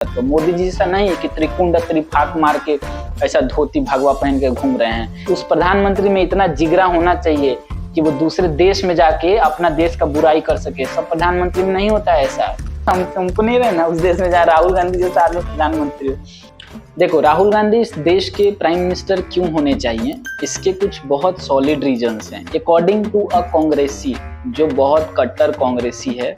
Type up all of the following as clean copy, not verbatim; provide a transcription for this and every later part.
तो मोदी जी जैसा नहीं कि त्रिकुंड त्रिफाक मार के ऐसा धोती भगवा पहन के घूम रहे हैं। उस प्रधानमंत्री में इतना जिगरा होना चाहिए कि वो दूसरे देश में जाके अपना देश का बुराई कर सके। सब प्रधानमंत्री में नहीं होता है ऐसा। हमको नहीं रहना उस देश में जहाँ राहुल गांधी जैसा आदमी प्रधानमंत्री हो। देखो, राहुल गांधी इस देश के प्राइम मिनिस्टर क्यों होने चाहिए, इसके कुछ बहुत सॉलिड रीजंस हैं। अकॉर्डिंग टू अ कांग्रेसी, जो बहुत कट्टर कांग्रेसी है,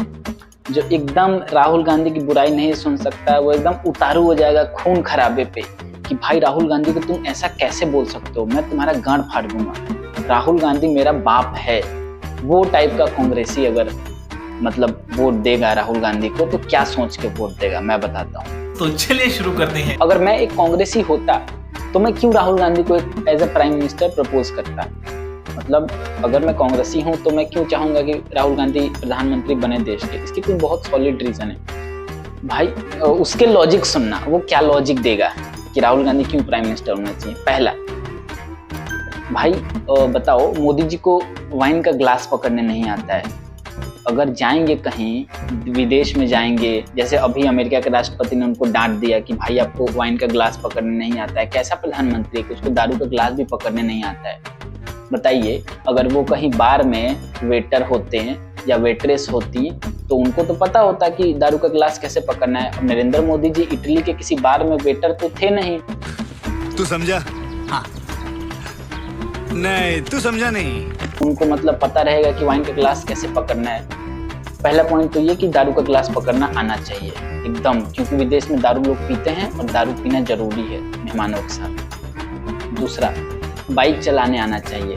जो एकदम राहुल गांधी की बुराई नहीं सुन सकता है, वो एकदम उतारू हो जाएगा खून खराबे पे कि भाई राहुल गांधी को तुम ऐसा कैसे बोल सकते हो, मैं तुम्हारा गांड फाड़ दूंगा, राहुल गांधी मेरा बाप है। वो टाइप का कांग्रेसी अगर मतलब वोट देगा राहुल गांधी को तो क्या सोच के वोट देगा, मैं बताता हूँ। तो चलिए शुरू करते हैं। अगर मैं एक कांग्रेसी होता तो मैं क्यों राहुल गांधी को एक as a prime minister propose करता। मतलब अगर मैं कांग्रेसी हूं तो मैं क्यों चाहूंगा कि राहुल गांधी प्रधानमंत्री बने देश के। इसकी कुछ बहुत सॉलिड रीजन है भाई। उसके लॉजिक सुनना, वो क्या लॉजिक देगा कि राहुल गांधी क्यों प्राइम मिनिस्टर होना चाहिए। पहला भाई बताओ, मोदी जी को वाइन का ग्लास पकड़ने नहीं आता है। अगर जाएंगे कहीं विदेश में जाएंगे, जैसे अभी अमेरिका के राष्ट्रपति ने उनको डांट दिया कि भाई आपको वाइन का ग्लास पकड़ने नहीं आता है। कैसा प्रधानमंत्री है, उसको दारू का ग्लास भी पकड़ने नहीं आता है। बताइए, अगर वो कहीं बार में वेटर होते हैं या वेट्रेस होती तो उनको तो पता होता कि दारू का ग्लास कैसे पकड़ना है। अब नरेंद्र मोदी जी इटली के किसी बार में वेटर तो थे नहीं। तू समझा? हाँ। नहीं, तू समझा नहीं। उनको मतलब पता रहेगा कि वाइन का ग्लास कैसे पकड़ना है। पहला पॉइंट तो ये कि दारू का ग्लास पकड़ना आना चाहिए एकदम, क्योंकि विदेश में दारू लोग पीते हैं और दारू पीना जरूरी है मेहमानों के साथ। दूसरा, बाइक चलाने आना चाहिए।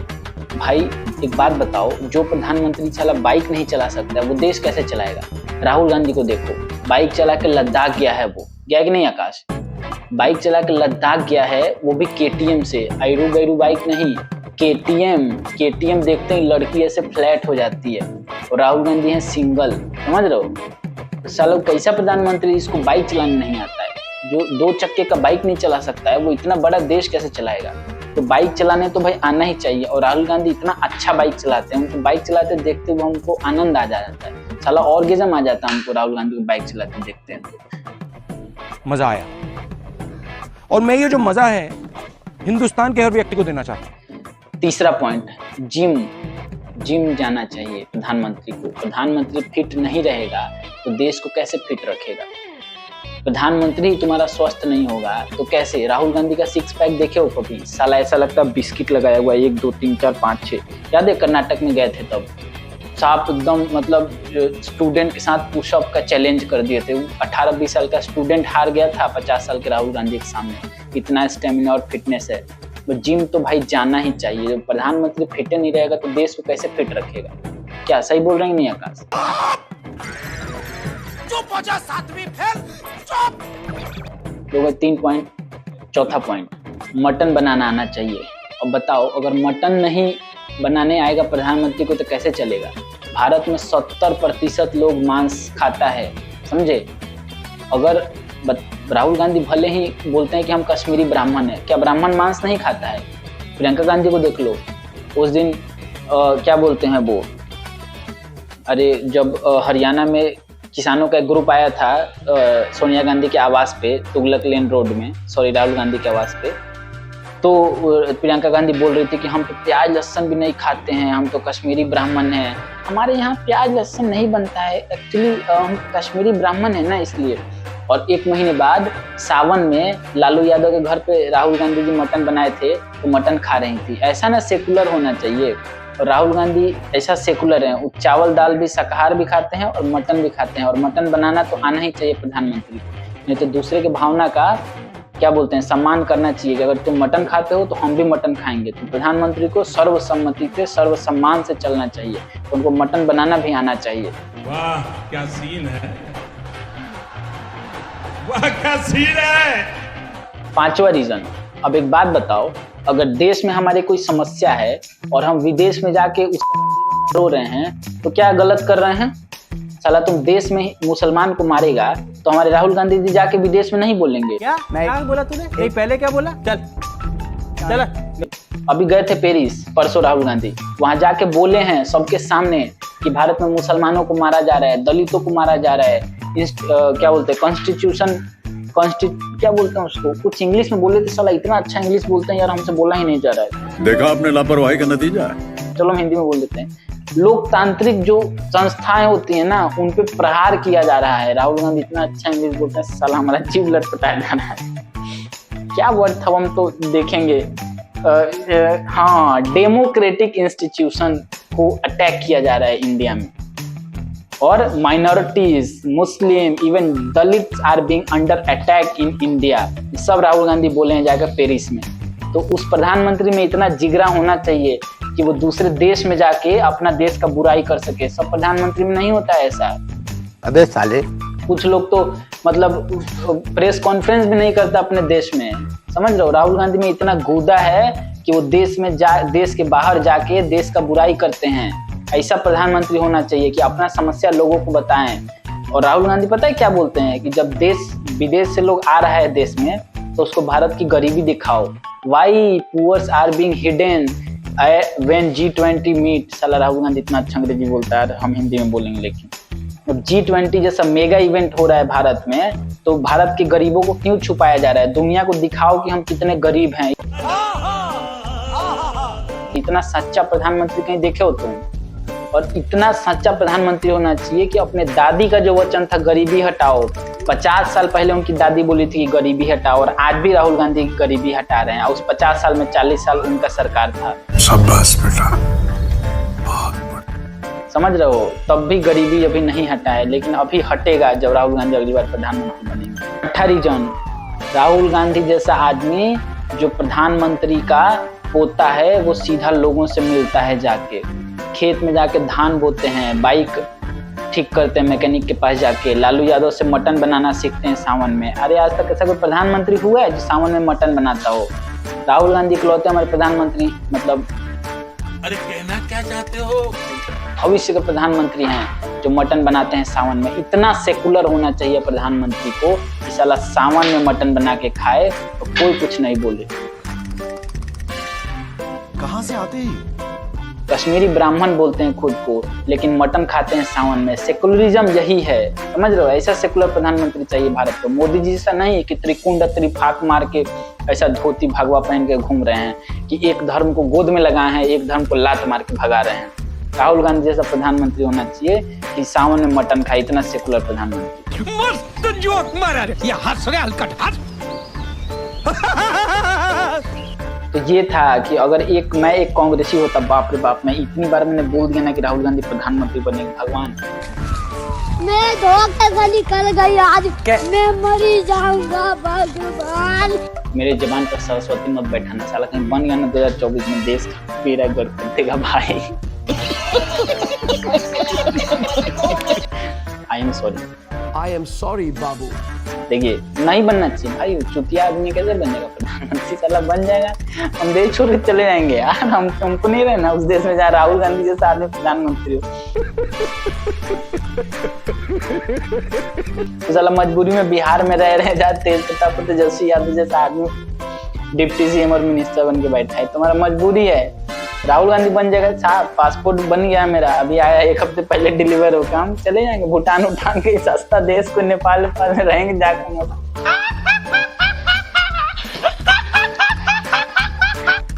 भाई एक बात बताओ, जो प्रधानमंत्री साला बाइक नहीं चला सकता है वो देश कैसे चलाएगा। राहुल गांधी को देखो, बाइक चला के लद्दाख गया है, वो गया कि नहीं आकाश? बाइक चला के लद्दाख गया है, वो भी केटीएम से। आयरू गैरू बाइक नहीं, केटीएम देखते ही लड़की ऐसे फ्लैट हो जाती है। और राहुल गांधी है सिंगल, समझ रहे हो? सालों कैसा प्रधानमंत्री इसको बाइक चलाने नहीं आता है, जो 2 चक्के का बाइक नहीं चला सकता है, वो इतना बड़ा देश कैसे चलाएगा। तो बाइक चलाने तो भाई आना ही चाहिए। और राहुल गांधी इतना अच्छा बाइक चलाते हैं, उनको बाइक चलाते देखते हुए हमको आनंद आ जाता है, साला ऑर्गेजम आ जाता है हमको राहुल गांधी को बाइक चलाते देखते हैं। मजा आया, और मैं ये जो मजा है हिंदुस्तान के हर व्यक्ति को देना चाहता हूँ। तीसरा पॉइंट, जिम जाना चाहिए प्रधानमंत्री को। प्रधानमंत्री फिट नहीं रहेगा तो देश को कैसे फिट रखेगा। प्रधानमंत्री ही तुम्हारा स्वस्थ नहीं होगा तो कैसे। राहुल गांधी का 6 पैक देखे हो कभी? साला ऐसा लगता है बिस्किट लगाया हुआ 1 2 3 4 5 6। याद है कर्नाटक में गए थे तब साहब एकदम मतलब स्टूडेंट के साथ पुशअप का चैलेंज कर दिए थे। 18-20 साल का स्टूडेंट हार गया था 50 साल के राहुल गांधी के सामने। इतना स्टेमिना और फिटनेस है। तो जिम तो भाई जाना ही चाहिए। जब प्रधानमंत्री फिट नहीं रहेगा तो देश को कैसे फिट रखेगा। क्या सही बोल रहे हैं नहीं आकाश? चुप हो जा, 7वीं फेल, चुप। तो 3 पॉइंट। चौथा पॉइंट, मटन बनाना आना चाहिए। अब बताओ, अगर मटन नहीं बनाने आएगा प्रधानमंत्री को तो कैसे चलेगा। भारत में 70% लोग मांस खाता है, समझे। अगर राहुल गांधी भले ही बोलते हैं कि हम कश्मीरी ब्राह्मण हैं, क्या ब्राह्मण मांस नहीं खाता है? प्रियंका गांधी को देख लो, उस दिन क्या बोलते हैं वो, अरे जब हरियाणा में किसानों का एक ग्रुप आया था सोनिया गांधी के आवास पे, तुगलक लेन रोड में, सॉरी राहुल गांधी के आवास पे, तो प्रियंका गांधी बोल रही थी कि हम तो प्याज लहसुन भी नहीं खाते हैं, हम तो कश्मीरी ब्राह्मण हैं, हमारे यहाँ प्याज लहसुन नहीं बनता है, एक्चुअली हम कश्मीरी ब्राह्मण है ना इसलिए। और 1 महीने बाद सावन में लालू यादव के घर पे राहुल गांधी जी मटन बनाए थे तो मटन खा रही थी। ऐसा ना सेकुलर होना चाहिए। और राहुल गांधी ऐसा सेकुलर है, चावल दाल भी शाकाहार भी खाते हैं और मटन भी खाते हैं। और मटन बनाना तो आना ही चाहिए प्रधानमंत्री को, नहीं तो दूसरे के भावना का क्या बोलते हैं सम्मान करना चाहिए कि अगर तुम मटन खाते हो तो हम भी मटन खाएंगे। तो प्रधानमंत्री को सर्वसम्मति से सर्वसम्मान से चलना चाहिए, तो उनको मटन बनाना भी आना चाहिए। वाह क्या सीन है, वाह क्या सीन है। 5वां रीजन, अब एक बात बताओ, अगर देश में हमारे कोई समस्या है और हम विदेश में जाके उसको रो रहे हैं तो क्या गलत कर रहे हैं। साला तुम देश में मुसलमान को मारेगा तो हमारे राहुल गांधी जी जाके विदेश में नहीं बोलेंगे क्या? क्या बोला तूने? नहीं, पहले क्या बोला? चल अभी गए थे पेरिस परसों राहुल गांधी, वहां जाके बोले हैं सबके सामने कि भारत में मुसलमानों को मारा जा रहा है, दलितों को मारा जा रहा है, क्या बोलते हैं कॉन्स्टिट्यूशन क्या बोलते हैं उसको, कुछ इंग्लिश में बोले थे, साला इतना अच्छा इंग्लिश बोलते हैं यार, हमसे बोला ही नहीं जा रहा है। देखा आपने लापरवाही का नतीजा है। चलो हम हिंदी में बोल देते हैं। लोकतांत्रिक जो संस्थाएं होती है ना, उन पे प्रहार किया जा रहा है। राहुल गांधी इतना अच्छा इंग्लिश बोलते हैं, साला हमारा जीव लटपटाया जा रहा है। क्या वर्ड था हम तो देखेंगे। हाँ, डेमोक्रेटिक इंस्टीट्यूशन को अटैक किया जा रहा है इंडिया में, और minorities, Muslim, even Dalits are being under attack in India. सब राहुल गांधी बोले हैं जाकर पेरिस में। तो उस प्रधानमंत्री में इतना जिगरा होना चाहिए कि वो दूसरे देश में जाके अपना देश का बुराई कर सके। सब प्रधानमंत्री में नहीं होता है ऐसा। अबे साले, कुछ लोग तो मतलब प्रेस कॉन्फ्रेंस भी नहीं करता अपने देश में, समझ रहे हो। राहुल गांधी में इतना गूदा है कि वो देश के बाहर जाके देश का बुराई करते हैं। ऐसा प्रधानमंत्री होना चाहिए कि अपना समस्या लोगों को बताएं। और राहुल गांधी पता है क्या बोलते हैं कि जब देश विदेश से लोग आ रहा है देश में, तो उसको भारत की गरीबी दिखाओ। Why poors are being hidden when G20 meet. साला राहुल गांधी इतना अच्छा अंग्रेजी बोलता है, हम हिंदी में बोलेंगे। लेकिन G20 जैसा मेगा इवेंट हो रहा है भारत में, तो भारत के गरीबों को क्यों छुपाया जा रहा है? दुनिया को दिखाओ कि हम कितने गरीब हैं। इतना सच्चा प्रधानमंत्री कहीं देखे हो तुम? और इतना सच्चा प्रधानमंत्री होना चाहिए कि अपने दादी का जो वचन था गरीबी हटाओ, 50 साल पहले उनकी दादी बोली थी कि गरीबी हटाओ, और आज भी राहुल गांधी गरीबी हटा रहे हैं। उस 50 साल में 40 साल उनका सरकार था। शाबाश बेटा। समझ रहे हो, तब भी गरीबी अभी नहीं हटा है, लेकिन अभी हटेगा जब राहुल गांधी अगली बार प्रधानमंत्री बनेंगे। 8 रीजन। राहुल गांधी जैसा आदमी जो प्रधानमंत्री का पोता है, वो सीधा लोगों से मिलता है, जाके खेत में जाके धान बोते हैं, बाइक ठीक करते हैं मैकेनिक के पास जाके, लालू यादव से मटन बनाना सीखते हैं सावन में। अरे आज तक ऐसा कोई प्रधानमंत्री हुआ है जो सावन में मटन बनाता हो? राहुल गांधी इकलौते हमारे प्रधानमंत्री, मतलब अरे कहना क्या चाहते हो? भविष्य के प्रधानमंत्री हैं जो मटन बनाते हैं सावन में। इतना सेकुलर होना चाहिए प्रधानमंत्री को कि साला सावन में मटन बना के खाए तो कोई कुछ नहीं बोले। कहाँ से आते हैं? कश्मीरी ब्राह्मण बोलते हैं खुद को, लेकिन मटन खाते हैं सावन में। सेकुलरिज्म यही है, समझ रहे हो। ऐसा सेकुलर प्रधानमंत्री चाहिए भारत को। मोदी जी ऐसा नहीं कि त्रिकुंड त्रिफाक मार के ऐसा धोती भगवा पहन के घूम रहे हैं कि एक धर्म को गोद में लगाए हैं, एक धर्म को लात मार के भगा रहे हैं। राहुल गांधी जैसा प्रधानमंत्री होना चाहिए कि सावन में मटन खाए। इतना सेकुलर प्रधानमंत्री। मस्त जोक मारा रे। ये हंस रहे हलकट हंस। तो ये था कि अगर मैं एक कांग्रेसी होता, बाप रे बाप, मैं इतनी बार मैंने बोल दिया ना कि राहुल गांधी प्रधानमंत्री बनेंगे। भगवान, मैं धोखे से निकल गई आज, मैं मरी जाऊंगा भगवान। मेरे जबान पर सरस्वती मत बैठाना, साला कहीं बन गया ना 2024 में देश का बेड़ा गर्क कर देगा भाई। आई एम सॉरी बाबू। देखिए, नहीं बनना चाहिए भाई। चुतिया आदमी कैसे बनेगा प्रधानमंत्री? साला बन जाएगा, हम देश छोड़ के चले जाएंगे यार। हमको नहीं रहना उस देश में जहाँ राहुल गांधी जैसा आदमी प्रधानमंत्री हो। तो साला मजबूरी में बिहार में रह रहे जहाँ तेज प्रताप तेजस्वी यादव जैसा आदमी डिप्टी सीएम और मिनिस्टर बन के बैठा है। तुम्हारा मजबूरी है। राहुल गांधी बन जाएगा, साहब पासपोर्ट बन गया मेरा, अभी आया 1 हफ्ते पहले डिलीवर होकर, हम चले जाएंगे भूटान उठान के सस्ता देश को, नेपाल में रहेंगे जाकर।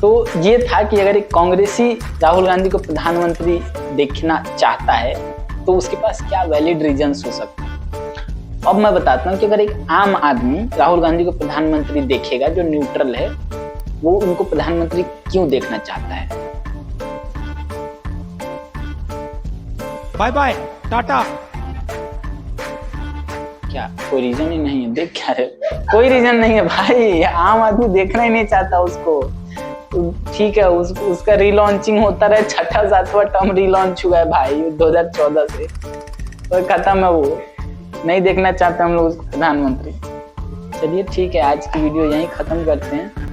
तो ये था कि अगर एक कांग्रेसी राहुल गांधी को प्रधानमंत्री देखना चाहता है तो उसके पास क्या वैलिड रीजंस हो सकते हैं। अब मैं बताता हूँ कि अगर एक आम आदमी राहुल गांधी को प्रधानमंत्री देखेगा जो न्यूट्रल है, वो उनको प्रधानमंत्री क्यों देखना चाहता है। बाय बाय, टाटा। क्या कोई रीजन ही नहीं है? देख क्या है, कोई रीजन नहीं है भाई। आम आदमी देखना ही नहीं चाहता उसको। ठीक है, उसका रीलॉन्चिंग होता रहे, 6वां-7वां टर्म रीलॉन्च हुआ है भाई 2014 से, तो खत्म है। वो नहीं देखना चाहते हम लोग उसको प्रधानमंत्री। चलिए ठीक है, आज की वीडियो यहीं खत्म करते हैं।